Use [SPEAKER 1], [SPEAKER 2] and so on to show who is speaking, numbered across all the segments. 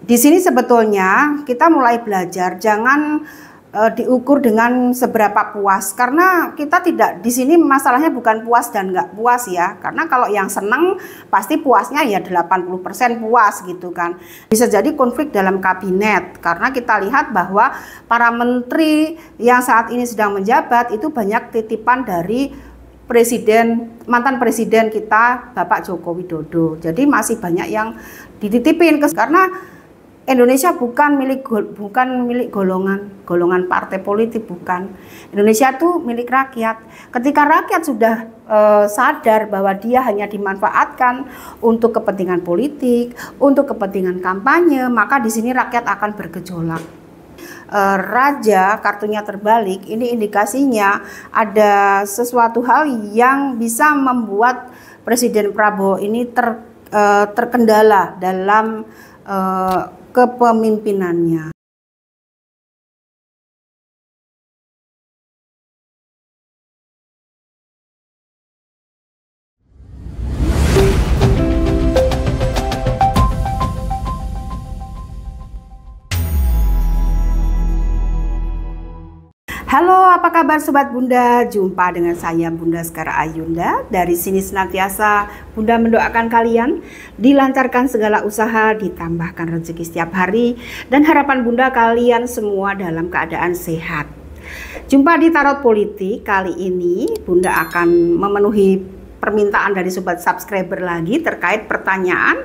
[SPEAKER 1] Di sini sebetulnya kita mulai belajar, jangan diukur dengan seberapa puas, karena kita tidak, di sini masalahnya bukan puas dan nggak puas ya, karena kalau yang senang pasti puasnya ya 80% puas gitu kan. Bisa jadi konflik dalam kabinet, karena kita lihat bahwa para menteri yang saat ini sedang menjabat itu banyak titipan dari mantan presiden kita Bapak Joko Widodo. Jadi masih banyak yang dititipin karena Indonesia bukan milik golongan partai politik, bukan. Indonesia itu milik rakyat. Ketika rakyat sudah sadar bahwa dia hanya dimanfaatkan untuk kepentingan politik, untuk kepentingan kampanye, maka di sini rakyat akan bergejolak. Raja kartunya terbalik, ini indikasinya ada sesuatu hal yang bisa membuat Presiden Prabowo ini terkendala dalam kepemimpinannya. Halo, apa kabar Sobat Bunda? Jumpa dengan saya Bunda Sekar Ayunda. Dari sini senantiasa Bunda mendoakan kalian dilancarkan segala usaha, ditambahkan rezeki setiap hari, dan harapan Bunda kalian semua dalam keadaan sehat. Jumpa di Tarot Politik. Kali ini Bunda akan memenuhi permintaan dari sobat subscriber lagi terkait pertanyaan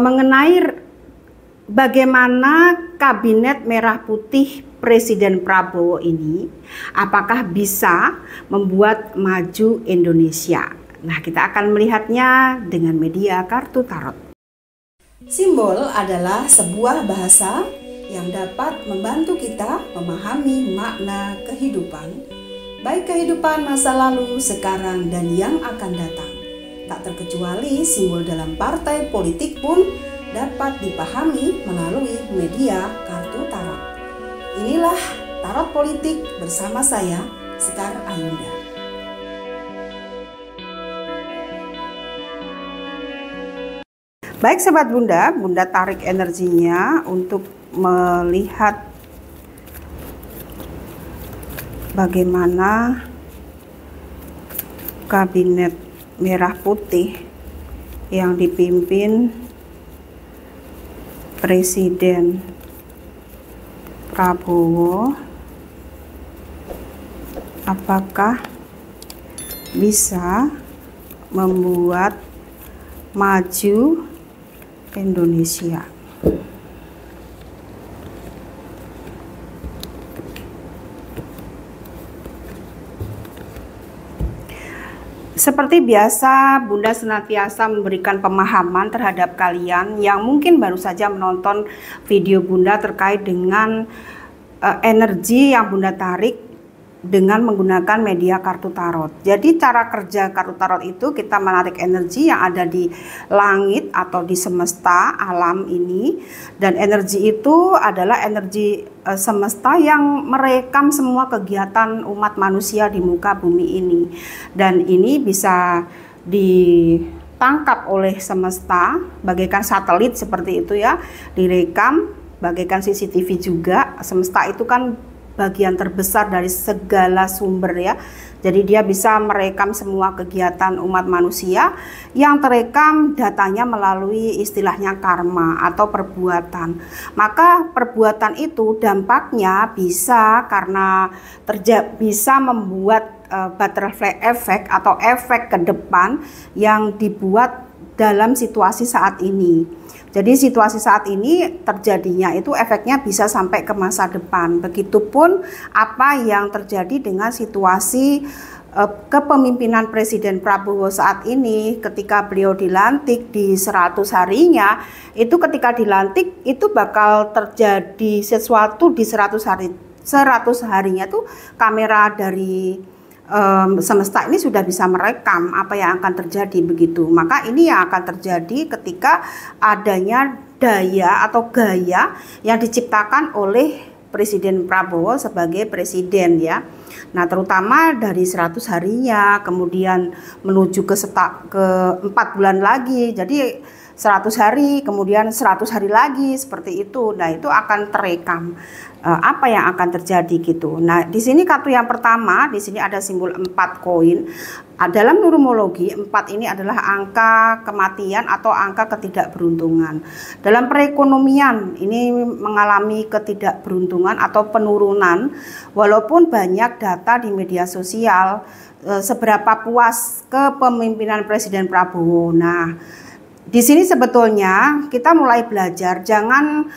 [SPEAKER 1] mengenai bagaimana kabinet merah putih Presiden Prabowo ini apakah bisa membuat maju Indonesia. Nah, kita akan melihatnya dengan media kartu tarot. Simbol adalah sebuah bahasa yang dapat membantu kita memahami makna kehidupan, baik kehidupan masa lalu, sekarang, dan yang akan datang. Tak terkecuali simbol dalam partai politik pun dapat dipahami melalui media kartu tarot. Inilah Tarot Politik bersama saya, Sekar Ayunda. Baik Sobat Bunda, Bunda tarik energinya untuk melihat bagaimana kabinet merah putih yang dipimpin Presiden Prabowo apakah bisa membuat maju Indonesia. Seperti biasa, Bunda senantiasa memberikan pemahaman terhadap kalian yang mungkin baru saja menonton video Bunda terkait dengan energi yang Bunda tarik dengan menggunakan media kartu tarot. Jadi cara kerja kartu tarot itu kita menarik energi yang ada di langit atau di semesta alam ini, dan energi itu adalah energi semesta yang merekam semua kegiatan umat manusia di muka bumi ini, dan ini bisa ditangkap oleh semesta bagaikan satelit seperti itu ya, direkam bagaikan CCTV juga. Semesta itu kan bagian terbesar dari segala sumber ya. Jadi dia bisa merekam semua kegiatan umat manusia yang terekam datanya melalui istilahnya karma atau perbuatan. Maka perbuatan itu dampaknya bisa karena bisa membuat butterfly effect atau efek ke depan yang dibuat dalam situasi saat ini. Jadi situasi saat ini terjadinya itu efeknya bisa sampai ke masa depan. Begitupun apa yang terjadi dengan situasi kepemimpinan Presiden Prabowo saat ini ketika beliau dilantik di 100 harinya. Itu ketika dilantik itu bakal terjadi sesuatu di 100 harinya tuh kamera dari semesta ini sudah bisa merekam apa yang akan terjadi begitu. Maka ini yang akan terjadi ketika adanya daya atau gaya yang diciptakan oleh Presiden Prabowo sebagai presiden ya. Nah, terutama dari 100 harinya kemudian menuju ke 4 bulan lagi. Jadi 100 hari, kemudian 100 hari lagi seperti itu. Nah, itu akan terekam apa yang akan terjadi gitu. Nah, di sini kartu yang pertama, di sini ada simbol 4 koin. Dalam numerologi 4 ini adalah angka kematian atau angka ketidakberuntungan. Dalam perekonomian ini mengalami ketidakberuntungan atau penurunan, walaupun banyak data di media sosial seberapa puas kepemimpinan Presiden Prabowo. Nah, di sini sebetulnya kita mulai belajar jangan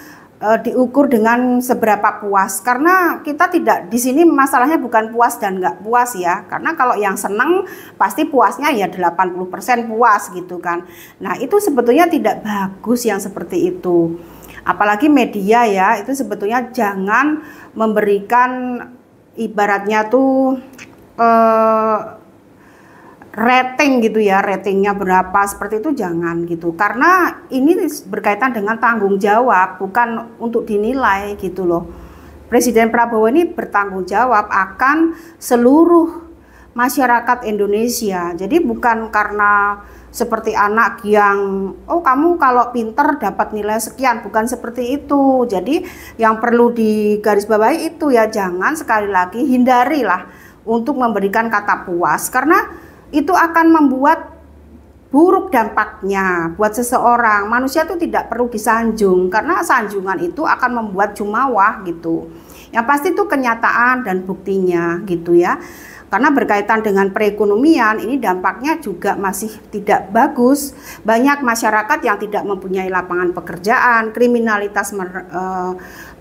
[SPEAKER 1] diukur dengan seberapa puas, karena kita tidak, di sini masalahnya bukan puas dan nggak puas ya, karena kalau yang seneng pasti puasnya ya 80% puas gitu kan. Nah, itu sebetulnya tidak bagus yang seperti itu, apalagi media ya, itu sebetulnya jangan memberikan ibaratnya tuh rating gitu ya, ratingnya berapa seperti itu jangan gitu, karena ini berkaitan dengan tanggung jawab, bukan untuk dinilai gitu loh. Presiden Prabowo ini bertanggung jawab akan seluruh masyarakat Indonesia, jadi bukan karena seperti anak yang oh kamu kalau pinter dapat nilai sekian, bukan seperti itu. Jadi yang perlu digarisbawahi itu ya, jangan sekali lagi hindarilah untuk memberikan kata puas, karena itu akan membuat buruk dampaknya buat seseorang. Manusia itu tidak perlu disanjung, karena sanjungan itu akan membuat jumawah gitu. Yang pasti itu kenyataan dan buktinya gitu ya. Karena berkaitan dengan perekonomian, ini dampaknya juga masih tidak bagus. Banyak masyarakat yang tidak mempunyai lapangan pekerjaan, kriminalitas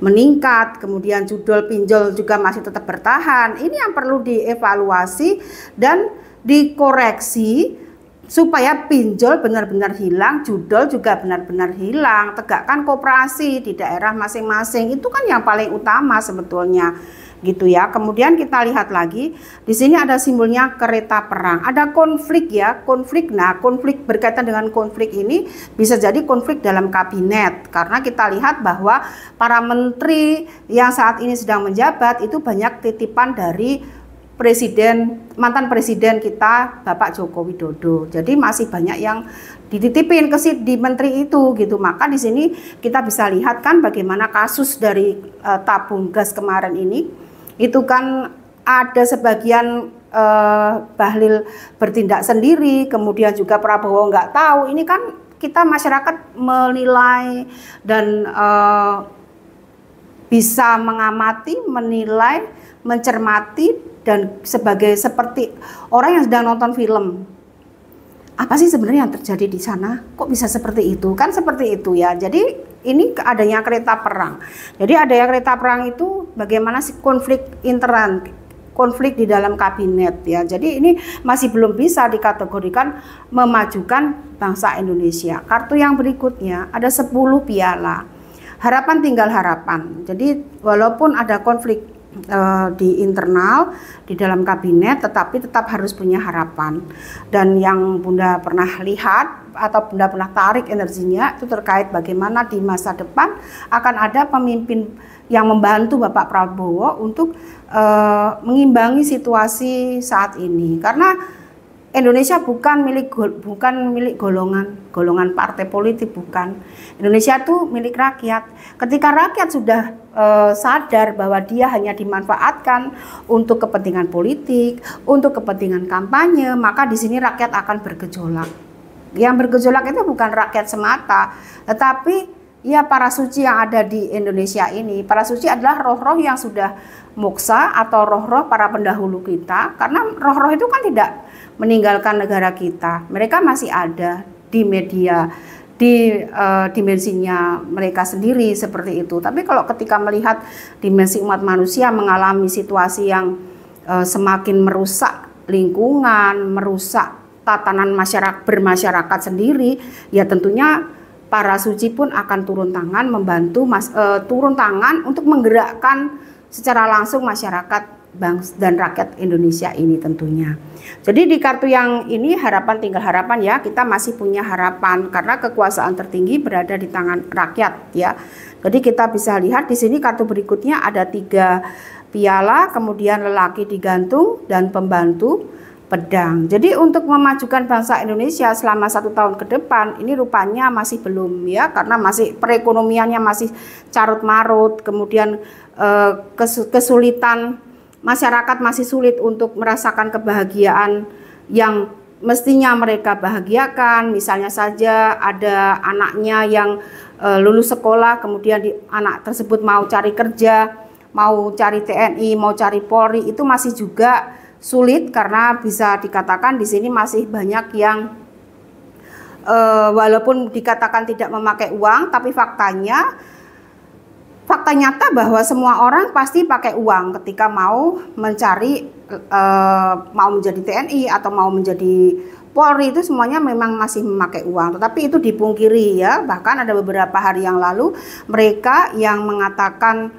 [SPEAKER 1] meningkat, kemudian judol pinjol juga masih tetap bertahan. Ini yang perlu dievaluasi dan dikoreksi supaya pinjol benar-benar hilang, judol juga benar-benar hilang. Tegakkan koperasi di daerah masing-masing, itu kan yang paling utama sebetulnya gitu ya. Kemudian kita lihat lagi, di sini ada simbolnya kereta perang, ada konflik ya, konflik. Nah, konflik berkaitan dengan konflik ini bisa jadi konflik dalam kabinet, karena kita lihat bahwa para menteri yang saat ini sedang menjabat itu banyak titipan dari mantan presiden kita Bapak Joko Widodo. Jadi masih banyak yang dititipin di menteri itu gitu. Maka di sini kita bisa lihat kan bagaimana kasus dari tabung gas kemarin ini, itu kan ada sebagian Bahlil bertindak sendiri, kemudian juga Prabowo nggak tahu. Ini kan kita masyarakat menilai dan bisa mengamati, menilai, mencermati, dan seperti orang yang sedang nonton film. Apa sih sebenarnya yang terjadi di sana? Kok bisa seperti itu? Kan seperti itu ya. Jadi ini adanya kereta perang. Jadi adanya kereta perang itu bagaimana sih konflik intern, konflik di dalam kabinet ya. Jadi ini masih belum bisa dikategorikan memajukan bangsa Indonesia. Kartu yang berikutnya ada 10 piala. Harapan tinggal harapan. Jadi walaupun ada konflik di internal di dalam kabinet, tetapi tetap harus punya harapan. Dan yang Bunda pernah lihat atau Bunda pernah tarik energinya itu terkait bagaimana di masa depan akan ada pemimpin yang membantu Bapak Prabowo untuk mengimbangi situasi saat ini, karena Indonesia bukan milik golongan partai politik, bukan. Indonesia itu milik rakyat. Ketika rakyat sudah sadar bahwa dia hanya dimanfaatkan untuk kepentingan politik, untuk kepentingan kampanye, maka di sini rakyat akan bergejolak. Yang bergejolak itu bukan rakyat semata, tetapi ya para suci yang ada di Indonesia ini. Para suci adalah roh-roh yang sudah moksa atau roh-roh para pendahulu kita, karena roh-roh itu kan tidak meninggalkan negara kita. Mereka masih ada di media, di dimensinya mereka sendiri seperti itu. Tapi kalau ketika melihat dimensi umat manusia mengalami situasi yang semakin merusak lingkungan, merusak tatanan bermasyarakat sendiri, ya tentunya para suci pun akan turun tangan membantu turun tangan untuk menggerakkan secara langsung masyarakat dan rakyat Indonesia ini tentunya. Jadi di kartu yang ini harapan tinggal harapan ya, kita masih punya harapan karena kekuasaan tertinggi berada di tangan rakyat ya. Jadi kita bisa lihat di sini kartu berikutnya ada 3 piala, kemudian lelaki digantung dan pembantu. pedang. Jadi untuk memajukan bangsa Indonesia selama 1 tahun ke depan ini rupanya masih belum ya, karena masih perekonomiannya masih carut marut, kemudian kesulitan masyarakat masih sulit untuk merasakan kebahagiaan yang mestinya mereka bahagiakan. Misalnya saja ada anaknya yang lulus sekolah, kemudian anak tersebut mau cari kerja, mau cari TNI, mau cari Polri, itu masih juga sulit karena bisa dikatakan di sini masih banyak yang walaupun dikatakan tidak memakai uang, tapi fakta nyata bahwa semua orang pasti pakai uang ketika mau mencari mau menjadi TNI atau mau menjadi Polri, itu semuanya memang masih memakai uang. Tetapi itu dipungkiri ya, bahkan ada beberapa hari yang lalu mereka yang mengatakan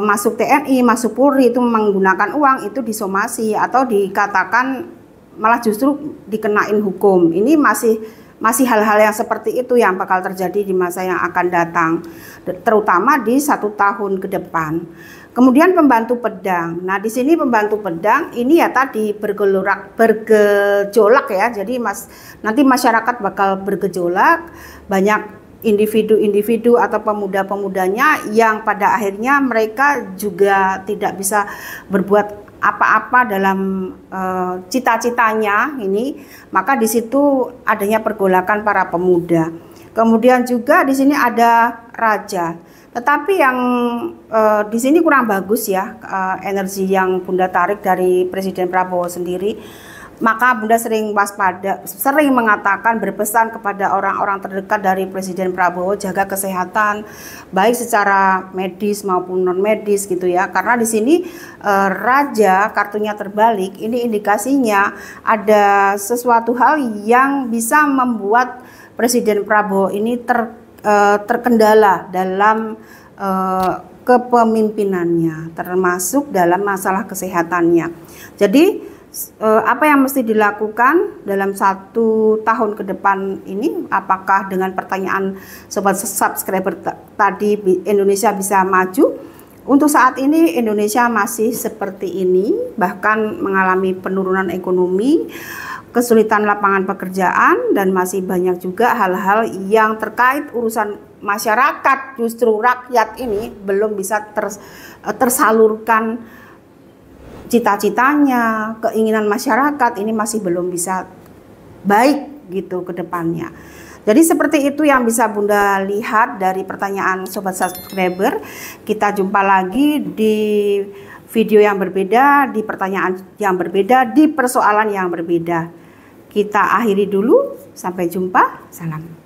[SPEAKER 1] masuk TNI, masuk Polri itu menggunakan uang, itu disomasi atau dikatakan malah justru dikenain hukum. Ini masih hal-hal yang seperti itu yang bakal terjadi di masa yang akan datang, terutama di 1 tahun ke depan. Kemudian pembantu pedang. Nah, di sini pembantu pedang ini ya tadi bergejolak ya. Jadi nanti masyarakat bakal bergejolak, banyak individu-individu atau pemuda-pemudanya yang pada akhirnya mereka juga tidak bisa berbuat apa-apa dalam cita-citanya ini, maka di situ adanya pergolakan para pemuda. Kemudian juga di sini ada raja, tetapi yang di sini kurang bagus ya, energi yang Bunda tarik dari Presiden Prabowo sendiri. Maka Bunda sering waspada, sering mengatakan, berpesan kepada orang-orang terdekat dari Presiden Prabowo, jaga kesehatan baik secara medis maupun non medis gitu ya. Karena di sini raja kartunya terbalik, ini indikasinya ada sesuatu hal yang bisa membuat Presiden Prabowo ini terkendala dalam kepemimpinannya, termasuk dalam masalah kesehatannya. Jadi apa yang mesti dilakukan dalam 1 tahun ke depan ini? Apakah dengan pertanyaan sobat subscriber tadi Indonesia bisa maju? Untuk saat ini Indonesia masih seperti ini, bahkan mengalami penurunan ekonomi, kesulitan lapangan pekerjaan, dan masih banyak juga hal-hal yang terkait urusan masyarakat. Justru rakyat ini belum bisa tersalurkan cita-citanya, keinginan masyarakat ini masih belum bisa baik gitu ke depannya. Jadi seperti itu yang bisa Bunda lihat dari pertanyaan sobat subscriber. Kita jumpa lagi di video yang berbeda, di pertanyaan yang berbeda, di persoalan yang berbeda. Kita akhiri dulu, sampai jumpa, salam.